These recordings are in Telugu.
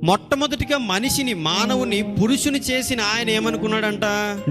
మొట్టమొదటిగా మనిషిని, మానవుని, పురుషుని చేసిన ఆయన ఏమనుకున్నాడంట?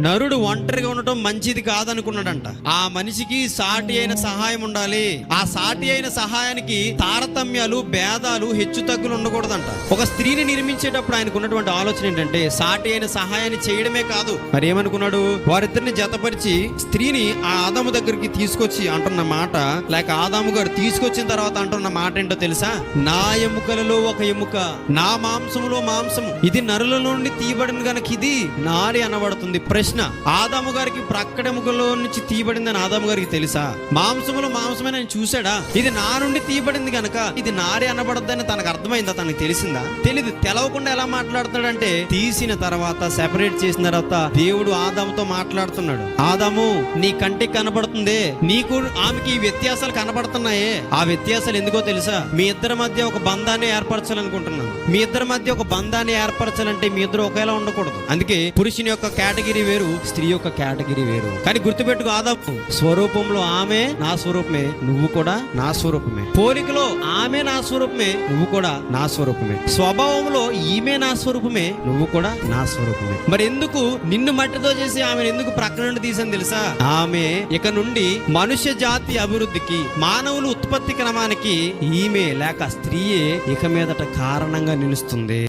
నరుడు ఒంటరిగా ఉండటం మంచిది కాదనుకున్నాడంట. ఆ మనిషికి సాటి అయిన సహాయం ఉండాలి. ఆ సాటి అయిన సహాయానికి తారతమ్యాలు, భేదాలు, హెచ్చు తగ్గులు ఉండకూడదంట. ఒక స్త్రీని నిర్మించేటప్పుడు ఆయనకు ఉన్నటువంటి ఆలోచన ఏంటంటే సాటి అయిన సహాయాన్ని చేయడమే కాదు, మరి ఏమనుకున్నాడు? వారిద్దరిని జతపరిచి స్త్రీని ఆ ఆదాము దగ్గరికి తీసుకొచ్చి అంటున్న మాట, లేక ఆదాము గారు తీసుకొచ్చిన తర్వాత అంటున్న మాట ఏంటో తెలుసా? నా ఎముకలలో ఒక ఎముక, నా మాంసములో మాంసము, ఇది నరుల నుండి తీయబడిన గనక ఇది నారి అనబడుతుంది. ప్రశ్న, ఆదాము గారికి ప్రక్కడెముకలో నుంచి తీయబడిందని ఆదాము గారికి తెలుసా? మాంసములో మాంసమని ఆయన చూశాడా? ఇది నా నుండి తీయబడింది గనక ఇది నారి అనబడద్దని తనకు అర్థమైందా? తనకు తెలిసిందా? తెలీదు. తెలవకుండా ఎలా మాట్లాడుతున్నాడంటే, తీసిన తర్వాత, సెపరేట్ చేసిన తర్వాత దేవుడు ఆదాముతో మాట్లాడుతున్నాడు. ఆదాము, నీ కంటికి కనబడుతుంది, నీకు ఆమెకి ఈ వ్యత్యాసాలు కనబడుతున్నాయే. ఆ వ్యత్యాసాలు ఎందుకో తెలుసా? మీ ఇద్దరి మధ్య ఒక బంధాన్ని ఏర్పరచాలనుకుంటున్నాను. మీ ఇద్దరి మధ్య ఒక బంధాన్ని ఏర్పరచాలంటే మీ ఇద్దరు ఒకేలా ఉండకూడదు. అందుకే పురుషుని యొక్క కేటగిరీ వేరు, స్త్రీ యొక్క కేటగిరీ వేరు. కానీ గుర్తుపెట్టుకో, ఆదాము స్వరూపంలో ఆమె నా స్వరూపమే, నువ్వు కూడా నా స్వరూపమే. పోలికలో ఆమె నా స్వరూపమే, నువ్వు కూడా నా స్వరూపమే. స్వభావంలో ఈమె నా స్వరూపమే, నువ్వు కూడా నా స్వరూపమే. మరి ఎందుకు నిన్ను మట్టితో చేసి ఆమెను ఎందుకు ప్రక్క నుండి తీసాను తెలుసా? ఆమె ఇక నుండి మనుష్య జాతి అభివృద్ధికి, మానవులు ఉత్పత్తి క్రమానికి ఈమె లేక స్త్రీయే ఇక మీదట కారణంగా నిలుస్తుంది.